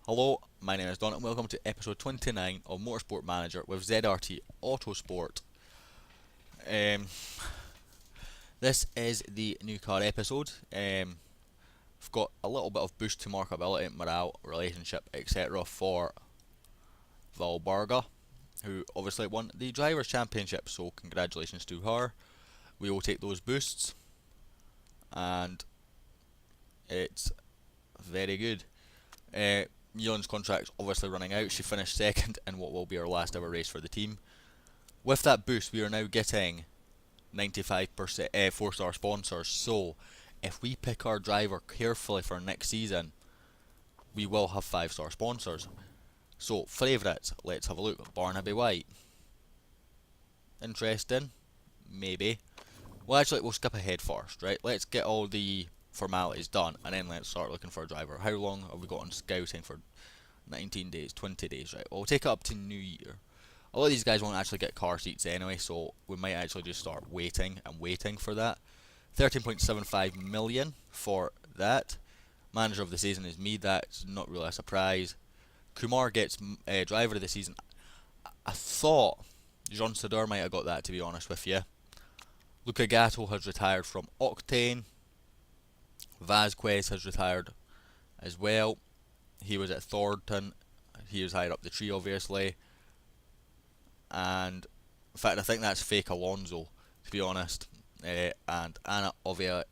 Hello, my name is Don and welcome to episode 29 of Motorsport Manager with ZRT Autosport. This is the new car episode. I've got a little bit of boost to markability, morale, relationship, etc. for Valberga, who obviously won the Drivers' Championship, so congratulations to her. We will take those boosts, and it's very good. Yulon's contract's obviously running out. She finished second in what will be our last ever race for the team. With that boost, we are now getting 95% 4-star sponsors. So, if we pick our driver carefully for next season, we will have 5-star sponsors. So, favourites, let's have a look. Barnaby White. Interesting. Maybe. Well, actually, we'll skip ahead first, right? Let's get all the formalities done and then let's start looking for a driver. How long have we got on scouting for? 19 days, 20 days, right? Well, we'll take it up to New Year. A lot of these guys won't actually get car seats anyway, so we might actually just start waiting and waiting for that. 13.75 million for that. Manager of the season is me. That's not really a surprise. Kumar gets driver of the season. I thought Jean Sadur might have got that, to be honest with you. Luca Gatto has retired from Octane. Vasquez has retired as well. He was at Thornton. He was higher up the tree, obviously. And in fact, I think that's fake Alonso, to be honest. And Anna Oliveira,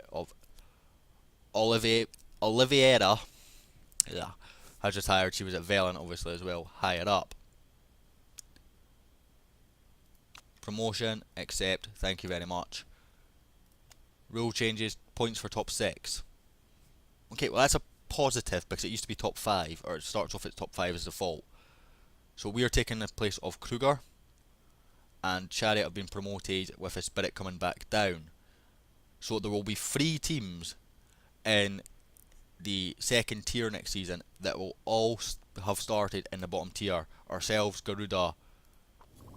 has retired. She was at Velen, obviously, as well, higher up. Promotion, accept. Thank you very much. Rule changes, points for top 6. Okay, well, that's a positive because it used to be top 5, or it starts off at top 5 as default. So we are taking the place of Kruger, and Chariot have been promoted with a Spirit coming back down. So there will be 3 teams in the second tier next season that will all have started in the bottom tier. Ourselves, Garuda,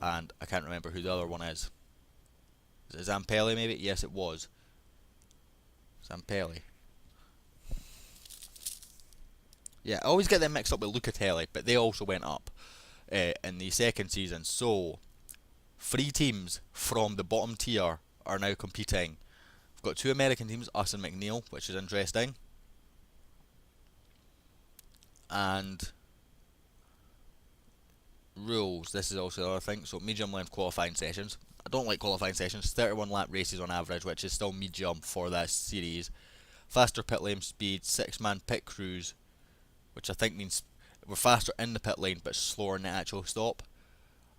and I can't remember who the other one is. Is it Zampelli maybe? Yes, it was. Zampelli. Yeah, I always get them mixed up with Lucatelli, but they also went up in the second season. So, 3 teams from the bottom tier are now competing. We've got 2 American teams, us and McNeil, which is interesting. And rules, this is also another thing. So, medium length qualifying sessions. I don't like qualifying sessions. 31 lap races on average, which is still medium for that series. Faster pit lane speed, 6-man pit crews, which I think means we're faster in the pit lane but slower in the actual stop.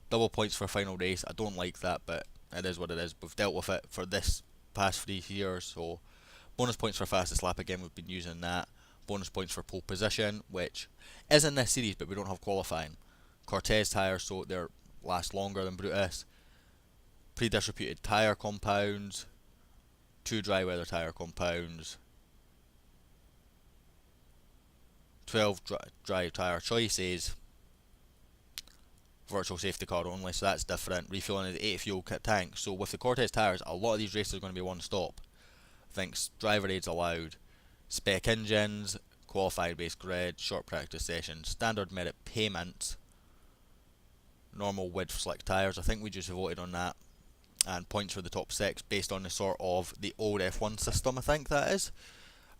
Double points for final race. I don't like that, but it is what it is. We've dealt with it for this past 3 years. So bonus points for fastest lap, again we've been using that. Bonus points for pole position, which is in this series but we don't have qualifying. Cortez tyres, so they last longer than Brutus. Pre-distributed tyre compounds. 2 dry weather tyre compounds. 12 dry tyre choices. Virtual safety car only, so that's different. Refueling the 8 fuel kit tank. So with the Cortez tyres, a lot of these races are going to be one stop. Thanks, driver aids allowed. Spec engines, qualified base grid, short practice sessions, standard merit payments, normal width slick tyres. I think we just voted on that. And points for the top 6 based on the sort of the old F1 system, I think that is.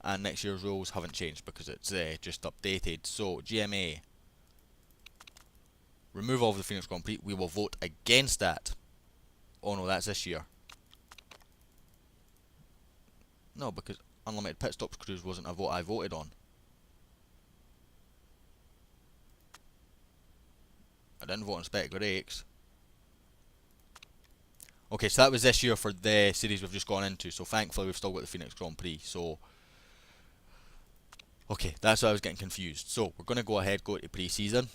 And next year's rules haven't changed because it's just updated. So GMA, removal of the Phoenix Grand Prix, we will vote against that. Oh no, that's this year. No, because unlimited pit stops cruise wasn't a vote I voted on. I didn't vote on spec brakes. Okay, so that was this year for the series we've just gone into. So thankfully we've still got the Phoenix Grand Prix. So okay, that's why I was getting confused. So we're going to go ahead, go to pre-season.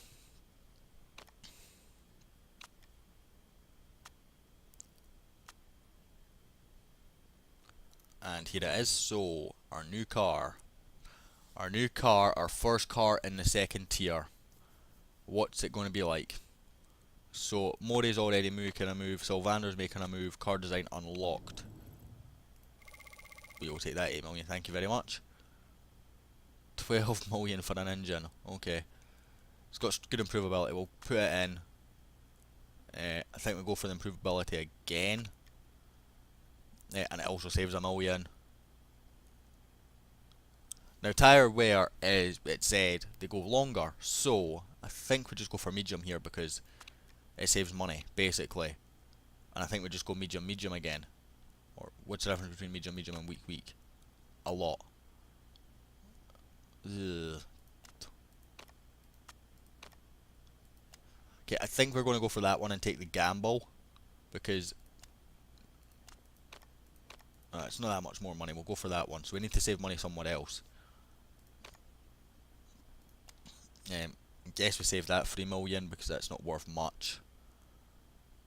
And here it is. So our new car, our first car in the second tier. What's it going to be like? So Mori's already making a move, Sylvander's making a move, car design unlocked. We will take that 8 million, thank you very much. 12 million for an engine, okay. It's got good improvability. We'll put it in. I think we'll go for the improvability again. And it also saves a million. Now tyre wear is, it said, they go longer. So I think we just go for medium here because it saves money, basically. And I think we just go medium, medium again. Or what's the difference between medium, medium and weak, weak? A lot. Ugh. Okay, I think we're going to go for that one and take the gamble, because it's not that much more money. We'll go for that one. So we need to save money somewhere else. I guess we save that 3 million because that's not worth much.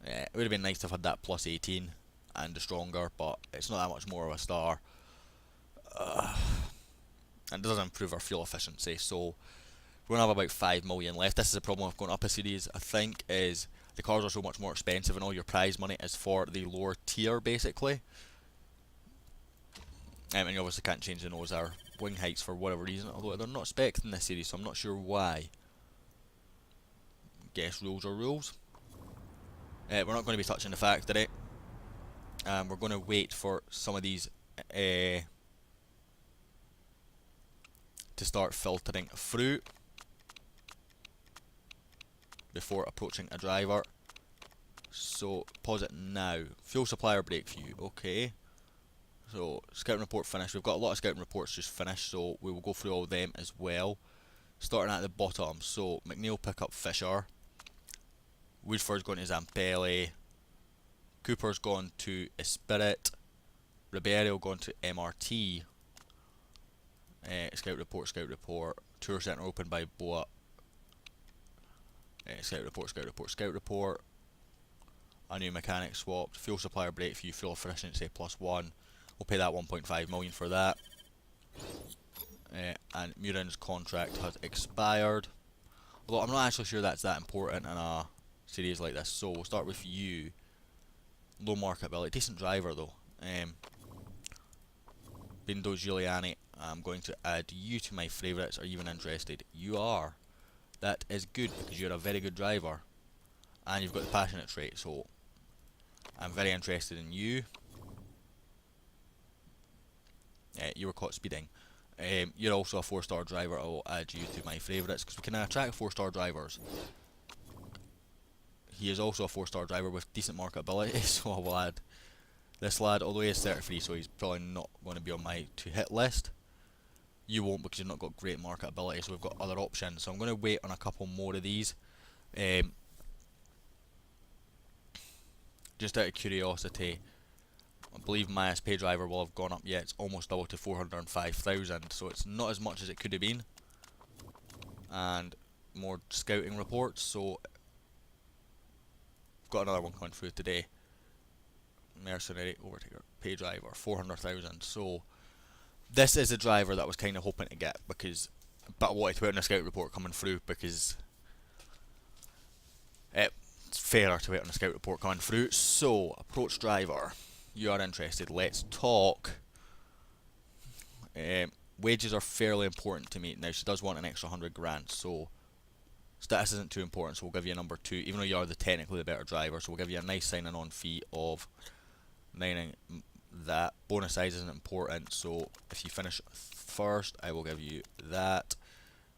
It would have been nice to have had that plus 18 and the stronger, but it's not that much more of a star. And it doesn't improve our fuel efficiency, so we're going to have about 5 million left. This is the problem with going up a series, I think, is the cars are so much more expensive and all your prize money is for the lower tier, basically. And you obviously can't change the nose or wing heights for whatever reason, although they're not spec'd in this series, so I'm not sure why. Guess rules are rules. We're not going to be touching the factory. We're going to wait for some of these to start filtering through before approaching a driver. So pause it now. Fuel supplier break view. Okay. So scouting report finished. We've got a lot of scouting reports just finished, so we will go through all of them as well. Starting at the bottom. So McNeil pick up Fisher. Woodford's going to Zampelli. Cooper's gone to Esprit. Ribeiro gone to MRT. Scout report, scout report. Tour centre opened by Boa. Scout report, scout report, scout report. A new mechanic swapped. Fuel supplier breakthrough, fuel efficiency +1. We'll pay that 1.5 million for that. And Murin's contract has expired. Although I'm not actually sure that's that important in a series like this. So we'll start with you. Low marketability. Decent driver though. Bindo Giuliani. I'm going to add you to my favourites. Are you even interested? You are. That is good because you're a very good driver. And you've got the passionate trait, so I'm very interested in you. You were caught speeding. You're also a 4-star driver. I'll add you to my favourites because we can attract 4-star drivers. He is also a 4-star driver with decent marketability, so I will add this lad, although he is 33, so he's probably not going to be on my to-hit list. You won't because you've not got great marketability, so we've got other options. So I'm going to wait on a couple more of these. Just out of curiosity, I believe my SP driver will have gone up yet. It's almost double to 405,000, so it's not as much as it could have been. And more scouting reports, so got another one coming through today. Mercenary overtaker, pay driver, 400,000. So this is a driver that I was kind of hoping to get because, but I wanted to put in a scout report coming through because it's fairer to wait on a scout report coming through. So approach driver, you are interested. Let's talk. Wages are fairly important to me. Now she does want an extra 100 grand, so status isn't too important, so we'll give you a number 2, even though you are technically the better driver. So we'll give you a nice signing on fee of 9. That bonus size isn't important, so if you finish first, I will give you that.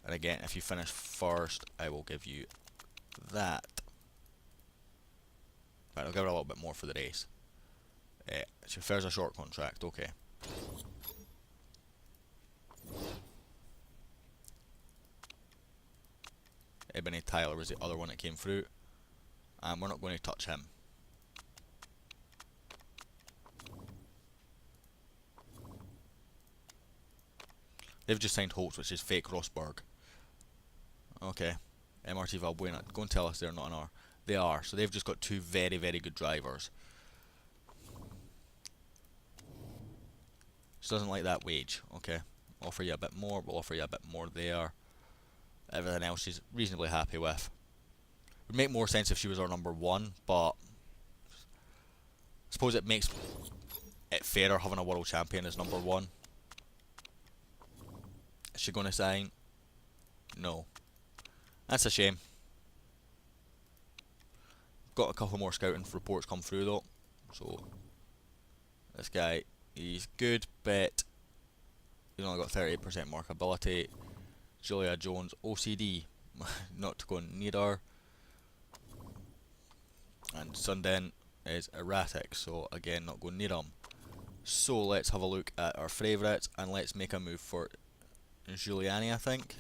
And again, if you finish first, I will give you that. Right, I'll give her a little bit more for the race. She prefers a short contract, okay. Ebony Tyler was the other one that came through, and we're not going to touch him. They've just signed Holtz, which is fake Rosberg. Okay, MRT Valbuena, go and tell us they're not an R. They are, so they've just got 2 very, very good drivers. She doesn't like that wage, okay. Offer you a bit more, we'll offer you a bit more there. Everything else she's reasonably happy with. It would make more sense if she was our number 1, but I suppose it makes it fairer having a world champion as number 1. Is she going to sign? No. That's a shame. Got a couple more scouting reports come through though. So this guy, he's good, but he's only got 38% markability. Julia Jones, OCD, not to go near her. And Sundin is erratic, so again not going near him. So let's have a look at our favourites and let's make a move for Giuliani, I think.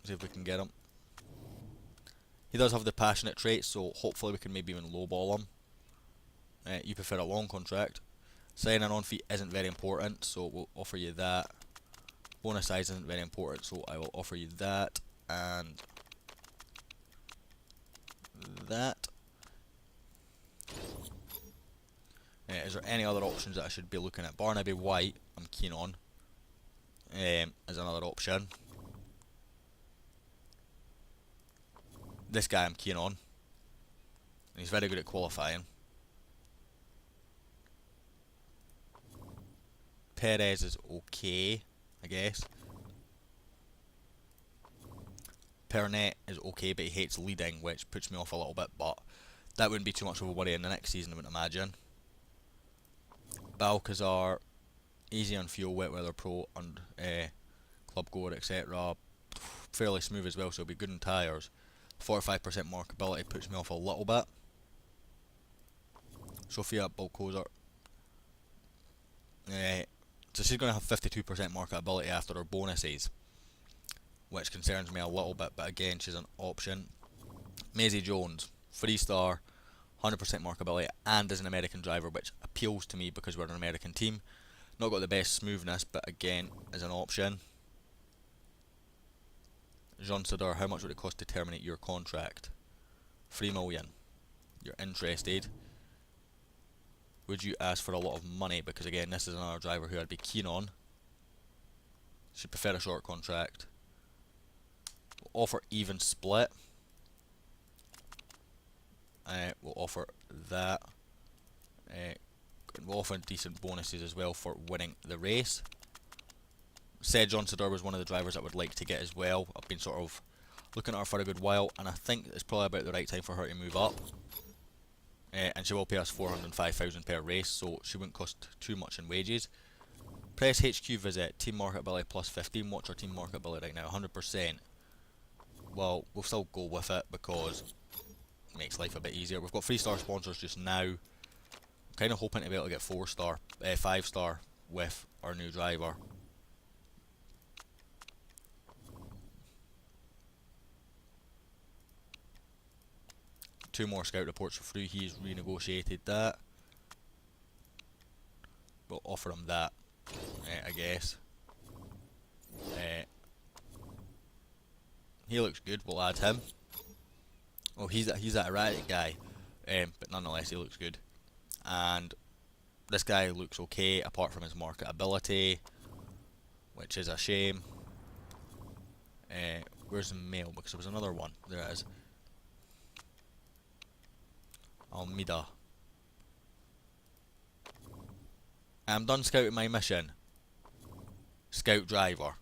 See if we can get him. He does have the passionate trait, so hopefully we can maybe even lowball him. You prefer a long contract. Signing on fee isn't very important, so we'll offer you that. Bonus size isn't very important, so I will offer you that and that. Is there any other options that I should be looking at? Barnaby White, I'm keen on. As another option. This guy I'm keen on. He's very good at qualifying. Perez is okay, I guess. Pernet is okay, but he hates leading, which puts me off a little bit, but that wouldn't be too much of a worry in the next season, I wouldn't imagine. Balcazar, easy on fuel, wet weather pro, and club goer, etc. Fairly smooth as well, so it'll be good on tyres. 45% markability puts me off a little bit. Sophia Balcazar. So she's going to have 52% marketability after her bonuses, which concerns me a little bit, but again, she's an option. Maisie Jones, 3-star, 100% markability, and is an American driver, which appeals to me because we're an American team. Not got the best smoothness, but again, is an option. Jean Sadar, how much would it cost to terminate your contract? 3 million. You're interested. Would you ask for a lot of money? Because again, this is another driver who I'd be keen on. Should prefer a short contract. We'll offer even split. We'll offer that. We'll offer decent bonuses as well for winning the race. Said John Sador was one of the drivers I would like to get as well. I've been sort of looking at her for a good while, and I think it's probably about the right time for her to move up. And she will pay us 405,000 per race, so she wouldn't cost too much in wages. Press HQ visit, team marketability plus 15. What's our team marketability right now? 100%. Well, we'll still go with it because it makes life a bit easier. We've got 3-star sponsors just now. I'm kind of hoping to be able to get 5-star with our new driver. Two more scout reports for free. He's renegotiated that. We'll offer him that, I guess. He looks good. We'll add him. Oh, he's that erratic guy, but nonetheless he looks good. And this guy looks okay apart from his marketability, which is a shame. Where's the mail? Because there was another one. There it is. Almeida. I'm done scouting my mission. Scout driver.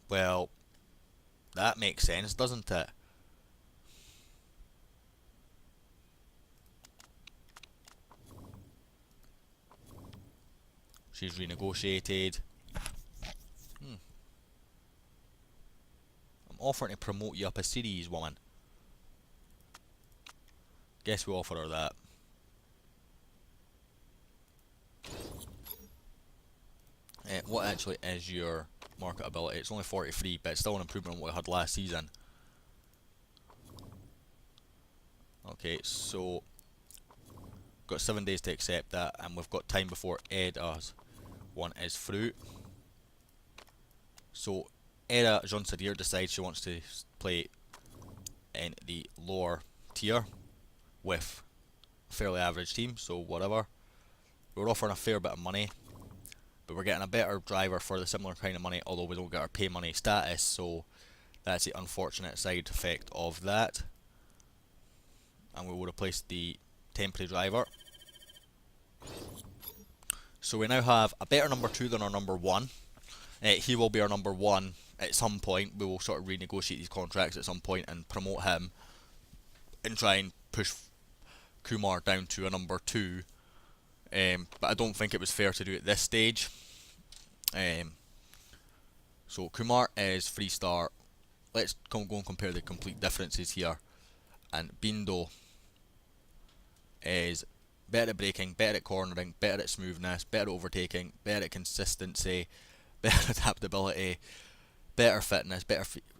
Well, that makes sense, doesn't it? She's renegotiated. I'm offering to promote you up a series, woman. Guess we'll offer her that. What actually is your marketability? It's only 43, but it's still an improvement on what we had last season. Okay, so got 7 days to accept that, and we've got time before Edda's one is through. So Edda Jean Sadir decides she wants to play in the lower tier with a fairly average team, so whatever. We're offering a fair bit of money, but we're getting a better driver for the similar kind of money, although we don't get our pay money status, so that's the unfortunate side effect of that. And we will replace the temporary driver. So we now have a better number 2 than our number 1. He will be our number one at some point. We will sort of renegotiate these contracts at some point and promote him and try and push Kumar down to a number two. But I don't think it was fair to do it this stage. So Kumar is 3-star. Let's go and compare the complete differences here. And Bindo is better at braking, better at cornering, better at smoothness, better at overtaking, better at consistency, better adaptability, better fitness,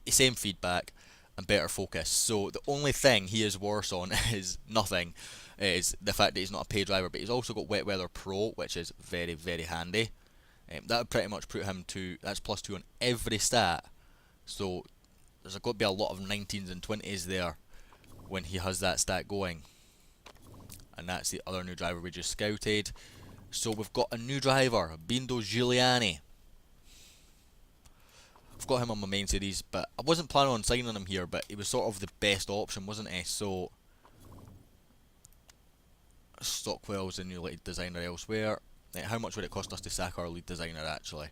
same feedback, and better focus. So the only thing he is worse on is nothing, is the fact that he's not a pay driver, but he's also got Wet Weather Pro, which is very, very handy. That would pretty much put him to, that's +2 on every stat. So there's got to be a lot of 19s and 20s there when he has that stat going. And that's the other new driver we just scouted. So we've got a new driver, Bindo Giuliani. I've got him on my main series, but I wasn't planning on signing him here, but he was sort of the best option, wasn't he? So Stockwell's the new lead designer elsewhere. How much would it cost us to sack our lead designer, actually?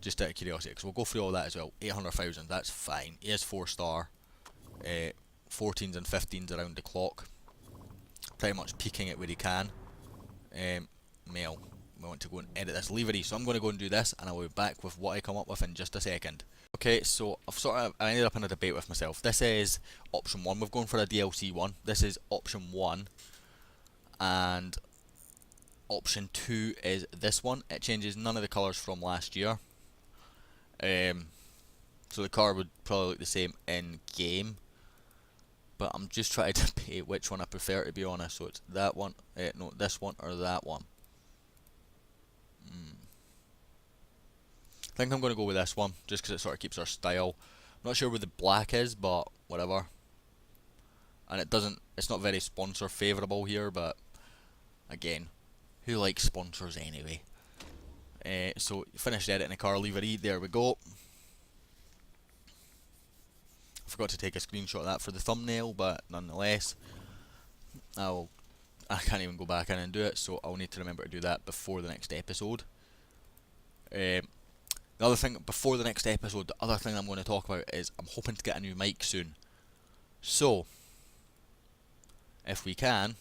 Just out of curiosity, because we'll go through all that as well. 800,000, that's fine. He is 4-star. 14s and 15s around the clock. Pretty much peaking it where he can. Male, we want to go and edit this livery, so I'm going to go and do this, and I'll be back with what I come up with in just a second. Okay, so I ended up in a debate with myself. This is option 1. We've gone for a DLC one. This is option 1. And option 2 is this one. It changes none of the colours from last year. So the car would probably look the same in game. But I'm just trying to debate which one I prefer, to be honest. So it's that one, no, this one or that one. I think I'm going to go with this one, just because it sort of keeps our style. I'm not sure where the black is, but whatever. And it's not very sponsor favourable here, but again, who likes sponsors anyway? So finished editing the car livery, there we go. I forgot to take a screenshot of that for the thumbnail, but nonetheless, I can't even go back in and do it, so I'll need to remember to do that before the next episode. The other thing, before the next episode, the other thing I'm going to talk about is I'm hoping to get a new mic soon. So, if we can,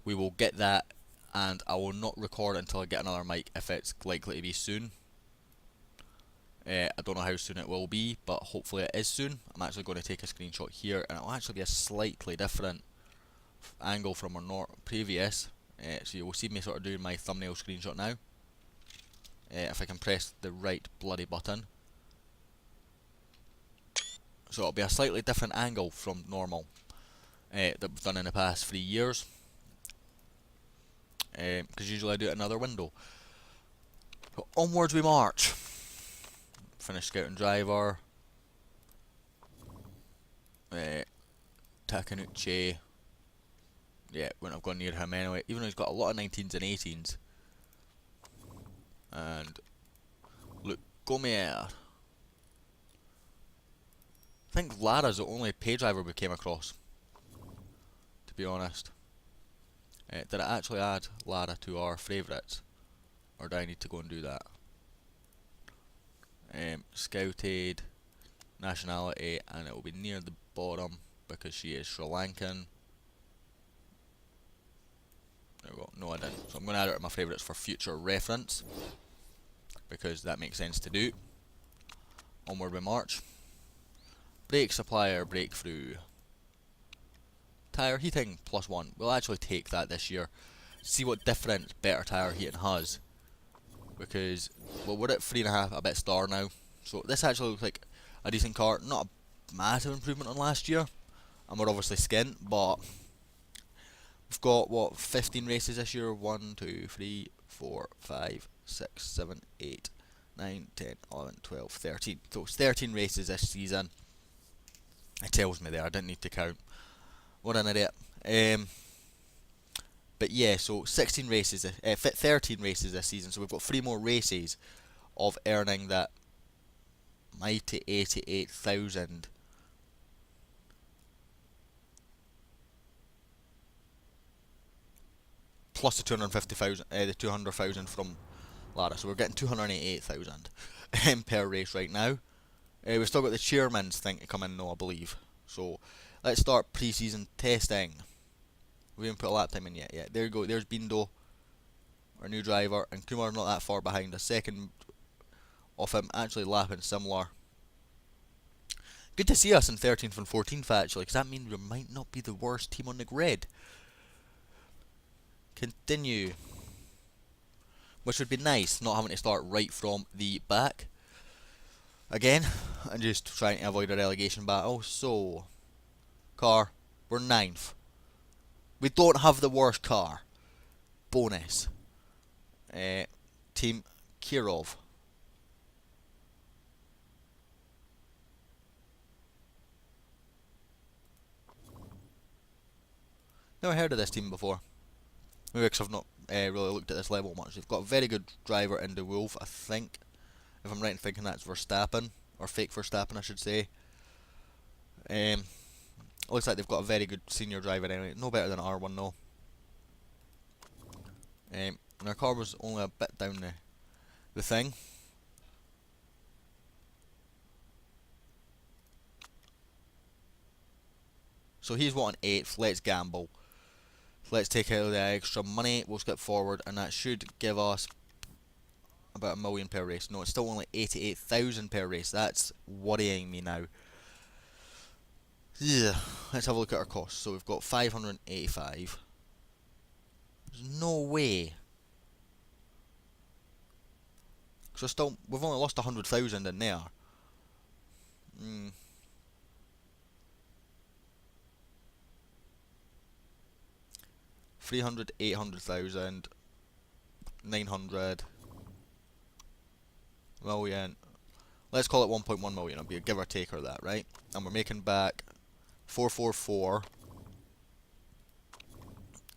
we will get that, and I will not record until I get another mic if it's likely to be soon. I don't know how soon it will be, but hopefully it is soon. I'm actually going to take a screenshot here, and it will actually be a slightly different angle from our previous. So you will see me sort of doing my thumbnail screenshot now. If I can press the right bloody button. So it'll be a slightly different angle from normal that we've done in the past 3 years. Because usually I do it in another window. So onwards we march. Finished scouting driver. Takanuchi. Yeah, wouldn't have gone near him anyway, even though he's got a lot of 19s and 18s. And look, Gomer. I think Lara's the only pay driver we came across, to be honest. Did I actually add Lara to our favourites, or do I need to go and do that? Scouted, nationality, and it will be near the bottom because she is Sri Lankan. There we go. No, I didn't. So I'm going to add her to my favourites for future reference, because that makes sense to do. Onward we march. Brake supplier breakthrough. Tyre heating +1. We'll actually take that this year. See what different better tyre heating has. Because, well, we're at 3.5 a bit star now. So this actually looks like a decent car. Not a massive improvement on last year. And we're obviously skint, but we've got, what, 15 races this year? 1, 2, 3, 4, 5, 6, 7, 8, 9, 10, 11, 12, 13. So it's 13 races this season. It tells me there, I didn't need to count. What an idiot. But yeah, so 16 races, 13 races this season. So we've got 3 more races of earning that mighty 88,000. Plus the 250,000, the 200,000 from ladder. So we're getting 288,000 per race right now. We've still got the chairman's thing to come in though, I believe. So let's start pre-season testing. We haven't put a lap time in yet. Yeah, there you go. There's Bindo, our new driver, and Kumar's not that far behind. A second of him, actually lapping similar. Good to see us in 13th and 14th actually, because that means we might not be the worst team on the grid. Continue. Which would be nice, not having to start right from the back. Again, and just trying to avoid a relegation battle. So, car, we're 9th. We don't have the worst car. Bonus. Team Kirov. Never heard of this team before. Maybe because I've not really looked at this level much. They've got a very good driver in the Wolf, I think. If I'm right in thinking that's Verstappen. Or fake Verstappen, I should say. Looks like they've got a very good senior driver anyway. No better than R1 though. And our car was only a bit down the thing. So he's wanting 8th. Let's gamble. Let's take out the extra money. We'll skip forward, and that should give us about $1 million per race. No, it's still only 88,000 per race. That's worrying me now. Yeah, let's have a look at our costs. So we've got 585. There's no way. So still, we've only lost 100,000 in there. 300, 800,000, 900, million. Let's call it 1.1 million. It'll be a give or take or that, right? And we're making back 444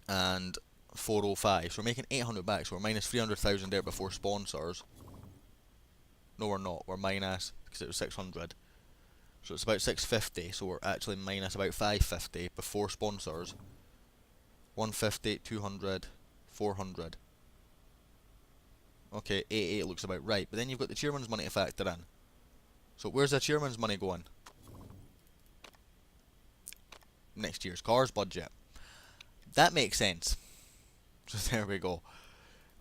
and 405. So we're making 800 back. So we're minus 300,000 there before sponsors. No, we're not. We're minus because it was 600. So it's about 650. So we're actually minus about 550 before sponsors. 150, 200, 400. Okay, 88 looks about right. But then you've got the chairman's money to factor in. So where's the chairman's money going? Next year's cars budget. That makes sense. So there we go.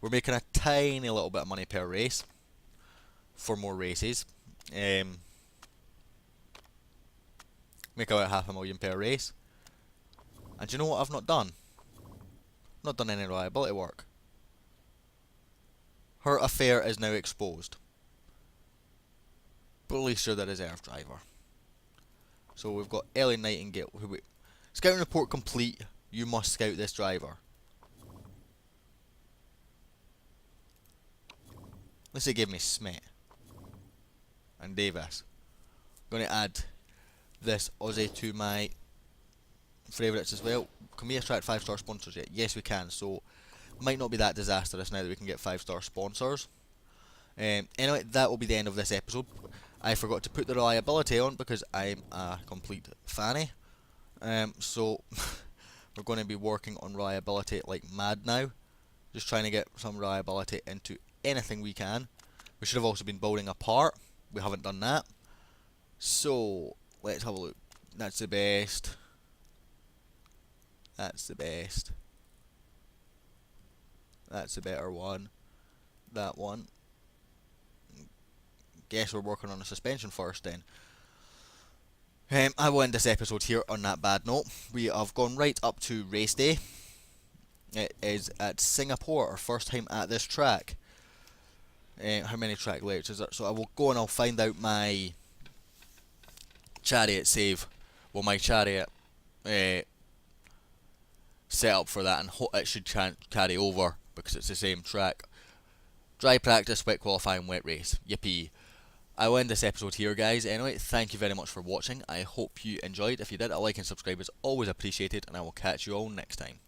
We're making a tiny little bit of money per race for more races. Make about $500,000 per race. And do you know what I've not done? Not done any reliability work. Her affair is now exposed. But at least you're the reserve driver. So we've got Ellie Nightingale. Scouting report complete. You must scout this driver. Let's say give me Smith and Davis. I'm going to add this Aussie to my favourites as well. Can we attract 5-star sponsors yet? Yes, we can. So might not be that disastrous now that we can get 5-star sponsors. Anyway, that will be the end of this episode. I forgot to put the reliability on because I'm a complete fanny. So we're going to be working on reliability like mad now. Just trying to get some reliability into anything we can. We should have also been building a part. We haven't done that. So let's have a look. That's the best. That's the best. That's the better one. That one. Guess we're working on a suspension first then. I will end this episode here on that bad note. We have gone right up to race day. It is at Singapore, our first time at this track. How many track layouts is there? So I will go and I'll find out my chariot save. Well, my chariot set up for that, and it should carry over because it's the same track. Dry practice, wet qualifying, wet race. Yippee. I will end this episode here, guys. Anyway, thank you very much for watching. I hope you enjoyed. If you did, a like and subscribe is always appreciated, and I will catch you all next time.